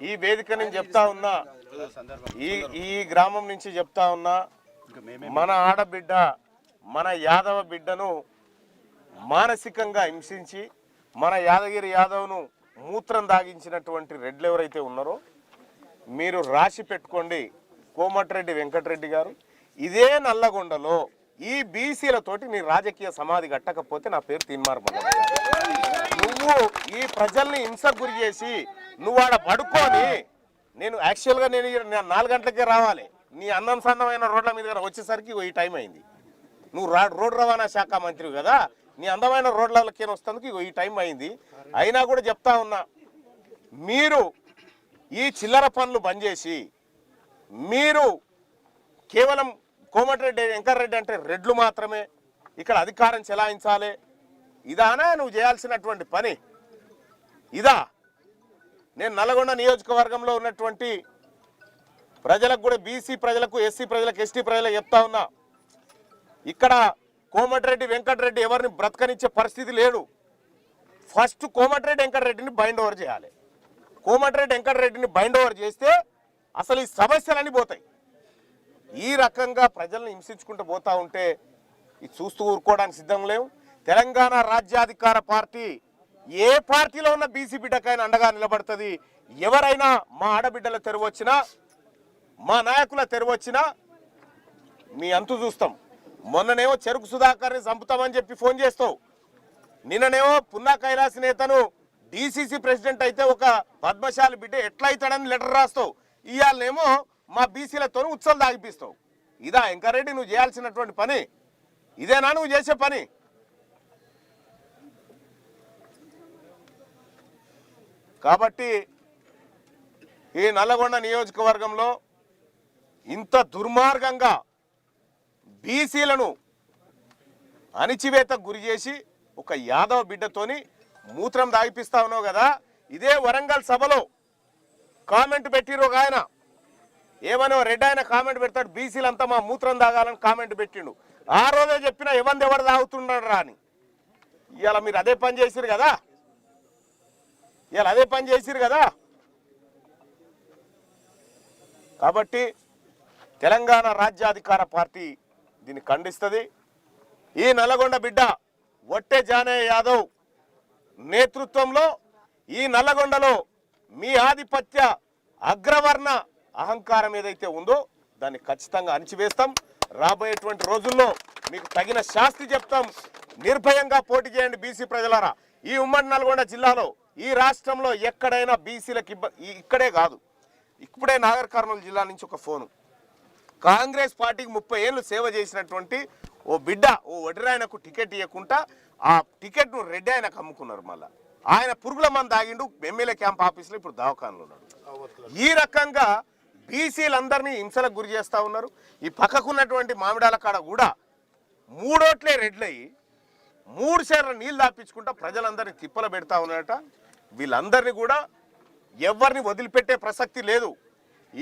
ఈ వేదిక నుంచి చెప్తా ఉన్నా, ఈ గ్రామం నుంచి చెప్తా ఉన్నా, మన ఆడబిడ్డ మన యాదవ బిడ్డను మానసికంగా హింసించి మన యాదగిరి యాదవ్ను మూత్రం దాగించినటువంటి రెడ్లు ఎవరైతే ఉన్నారో మీరు రాసి పెట్టుకోండి. కోమటిరెడ్డి వెంకటరెడ్డి గారు ఇదే నల్లగొండలో ఈ బీసీలతోటి నీ రాజకీయ సమాధి కట్టకపోతే నా పేరు తీన్మార్ మల్లన్న. నువ్వు ఈ ప్రజల్ని హింసకు గురి చేసి నువ్వు ఆడ పడుకొని, నేను యాక్చువల్గా నేను 4 గంటలకే రావాలి, నీ అన్నం సన్నమైన రోడ్ల మీద వచ్చేసరికి ఈ టైం అయింది. నువ్వు రోడ్డు రవాణా శాఖ మంత్రివి కదా, నీ అందమైన రోడ్లకే వస్తుంది ఈ టైం అయింది. అయినా కూడా చెప్తా ఉన్నా, మీరు ఈ చిల్లర పనులు బంద్ చేసి మీరు కేవలం కోమటిరెడ్డి వెంకటరెడ్డి అంటే రెడ్లు మాత్రమే ఇక్కడ అధికారం చెలాయించాలి, ఇదానా నువ్వు చేయాల్సినటువంటి పని? ఇదా? నేను నల్గొండ నియోజకవర్గంలో ఉన్నటువంటి ప్రజలకు కూడా, బీసీ ప్రజలకు, ఎస్సీ ప్రజలకు, ఎస్టీ ప్రజలకు చెప్తా ఉన్నా, ఇక్కడ కోమటిరెడ్డి వెంకటరెడ్డి ఎవరిని బ్రతకనిచ్చే పరిస్థితి లేడు. ఫస్ట్ కోమటిరెడ్డి వెంకటరెడ్డిని బైండ్ ఓవర్ చేయాలి. కోమటిరెడ్డి వెంకటరెడ్డిని బైండ్ ఓవర్ చేస్తే అసలు ఈ సమస్యలన్నీ పోతాయి. ఈ రకంగా ప్రజలను హింసించుకుంటూ పోతా ఉంటే ఇది చూస్తూ ఊరుకోవడానికి సిద్ధం లేవు. తెలంగాణ రాజ్యాధికార పార్టీ ఏ పార్టీలో ఉన్న బీసీ బిడ్డకైనా అండగా నిలబడుతుంది. ఎవరైనా మా ఆడబిడ్డల తెరవచ్చినా, మా నాయకుల తెరవచ్చినా మీ అంతు చూస్తాం. మొన్ననేమో చెరుకు సుధాకర్ని చంపుతామని చెప్పి ఫోన్ చేస్తావు, నిన్ననేమో పున్నా కైలాస్ నేతను డీసీసీ ప్రెసిడెంట్ అయితే ఒక పద్మశాలి బిడ్డ ఎట్లయితాడని లెటర్ రాస్తావు. ఇవాళనేమో మా బీసీలతో ఉత్సవాలు దాగిపిస్తావు. ఇదా వెంకరెడ్డి నువ్వు చేయాల్సినటువంటి పని? ఇదేనా నువ్వు చేసే పని? కాబట్టి ఈ నల్లగొండ నియోజకవర్గంలో ఇంత దుర్మార్గంగా బీసీలను అణిచివేతకు గురి చేసి ఒక యాదవ బిడ్డతోని మూత్రం దాగిపిస్తా ఉన్నావు కదా. ఇదే వరంగల్ సభలో కామెంట్ పెట్టిరు ఒక ఆయన, ఏమనో రెడ్ ఆయన కామెంట్ పెడతాడు, బీసీలంతా మా మూత్రం తాగాలని కామెంట్ పెట్టిండు. ఆ రోజే చెప్పినా ఎవరు తాగుతున్నాడు రా అని. ఇవాళ మీరు అదే పని చేసిరు కదా, కాబట్టి తెలంగాణ రాజ్యాధికార పార్టీ దీన్ని ఖండిస్తుంది. ఈ నల్లగొండ బిడ్డ వట్టె జానయ్య యాదవ్ నేతృత్వంలో ఈ నల్లగొండలో మీ ఆధిపత్య అగ్రవర్ణ అహంకారం ఏదైతే ఉందో దాన్ని ఖచ్చితంగా అణిచివేస్తాం. రాబోయేటువంటి రోజుల్లో మీకు తగిన శాస్తి చెప్తాం. నిర్భయంగా పోటీ చేయండి బీసీ ప్రజలారా. ఈ ఉమ్మడి నల్గొండ జిల్లాలో, ఈ రాష్ట్రంలో ఎక్కడైనా బీసీలకు ఇక్కడే కాదు, ఇప్పుడే నాగర్ కర్నూలు జిల్లా నుంచి ఒక ఫోను, కాంగ్రెస్ పార్టీకి 30 ఏళ్ళు సేవ చేసినటువంటి ఓ బిడ్డ, ఓ వడ్రాయనకు టికెట్ ఇవ్వకుండా ఆ టికెట్ను రెడ్డి ఆయనకు అమ్ముకున్నారు. మళ్ళీ ఆయన పురుగుల మంది తాగిండు, ఎమ్మెల్యే క్యాంప్ ఆఫీస్లో ఇప్పుడు దవాఖానలో ఉన్నాడు. ఈ రకంగా బీసీలందరినీ హింసలకు గురి చేస్తూ ఉన్నారు. ఈ పక్కకున్నటువంటి మామిడాల కాడ కూడా 3 ఓట్లే రెడ్లయ్యి 3 సేర్ల నీళ్ళు దాపించుకుంటా ప్రజలందరినీ తిప్పల పెడతా ఉన్నారట. వీళ్ళందరినీ కూడా ఎవరిని వదిలిపెట్టే ప్రసక్తి లేదు.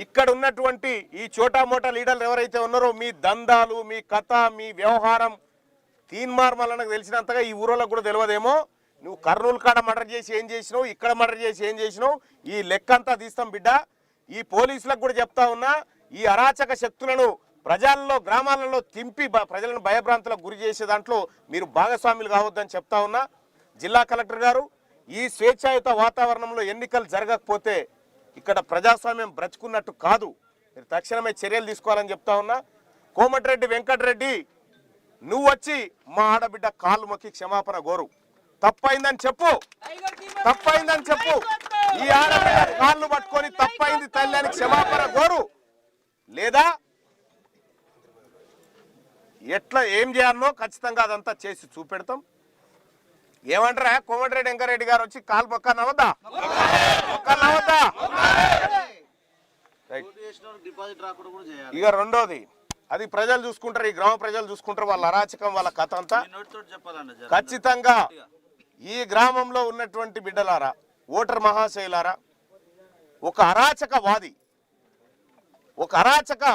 ఇక్కడ ఉన్నటువంటి ఈ చోటా మోటా లీడర్లు ఎవరైతే ఉన్నారో, మీ దందాలు, మీ కథ, మీ వ్యవహారం తీన్మార్ మల్లన్నకు తెలిసినంతగా ఈ ఊరోళ్ళకు కూడా తెలియదేమో. నువ్వు కర్నూలు కాడ మర్డర్ చేసి ఏం చేసినావు, ఇక్కడ మర్డర్ చేసి ఏం చేసినావు, ఈ లెక్క అంతా తీస్తాం బిడ్డ. ఈ పోలీసులకు కూడా చెప్తా ఉన్నా, ఈ అరాచక శక్తులను ప్రజల్లో, గ్రామాలలో తింపి ప్రజలను భయభ్రాంతులకు గురి చేసే దాంట్లో మీరు భాగస్వాములు కావద్దని చెప్తా ఉన్నా. జిల్లా కలెక్టర్ గారు, ఈ స్వేచ్ఛాయుత వాతావరణంలో ఎన్నికలు జరగకపోతే ఇక్కడ ప్రజాస్వామ్యం బ్రతుకున్నట్టు కాదు, మీరు తక్షణమే చర్యలు తీసుకోవాలని చెప్తా ఉన్నా. కోమటిరెడ్డి వెంకటరెడ్డి, నువ్వు వచ్చి మా ఆడబిడ్డ కాళ్ళు మొక్కి క్షమాపణ కోరు. తప్పైందని చెప్పు, ఈ ఆడబిడ్డ కాళ్ళు పట్టుకొని తప్పైంది తల్లి అని క్షమాపణ కోరు. లేదా ఎట్లా ఏం చేయాలనో ఖచ్చితంగా అదంతా చేసి చూపెడతాం. ఏమంటారా కోమటిరెడ్డి వెంకరెడ్డి గారు వచ్చి కాలు మొక్కనవద్దా? ఇక రెండోది, అది ప్రజలు చూసుకుంటారు, ఈ గ్రామ ప్రజలు చూసుకుంటారు, వాళ్ళ అరాచకం, వాళ్ళ కథ అంతా. ఖచ్చితంగా ఈ గ్రామంలో ఉన్నటువంటి బిడ్డలారా, ఓటర్ మహాశైలారా, ఒక అరాచకవాది, ఒక అరాచక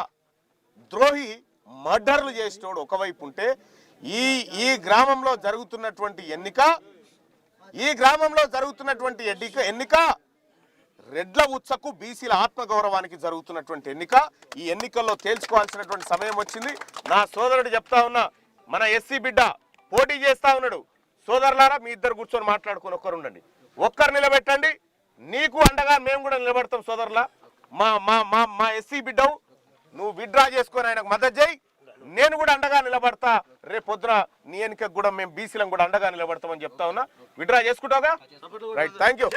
ద్రోహి మర్డర్లు చేసినోడు ఒకవైపు ఉంటే, ఈ గ్రామంలో జరుగుతున్నటువంటి ఎన్నిక రెడ్ల ఉచ్చకు బీసీల ఆత్మగౌరవానికి జరుగుతున్నటువంటి ఎన్నిక. ఈ ఎన్నికల్లో తేల్చుకోవాల్సినటువంటి సమయం వచ్చింది. నా సోదరుడు చెప్తా ఉన్నా, మన ఎస్సీ బిడ్డ పోటీ చేస్తా ఉన్నాడు. సోదరులారా, మీ ఇద్దరు కూర్చొని మాట్లాడుకుని ఒక్కరుండండి, ఒక్కరు నిలబెట్టండి. నీకు అండగా మేము కూడా నిలబడతాం సోదరులా. మా మా మా మా ఎస్సీ బిడ్డవు, నువ్వు విత్డ్రా చేసుకొని ఆయనకు మద్దతు చేయి. నేను కూడా అండగా నిలబడతా. రేపు పొద్దున నీ ఎన్నికకు కూడా మేము బీసీలం కూడా అండగా నిలబడతామని చెప్తా ఉన్నా. విత్డ్రా చేసుకుంటావుగా? Right, thank you.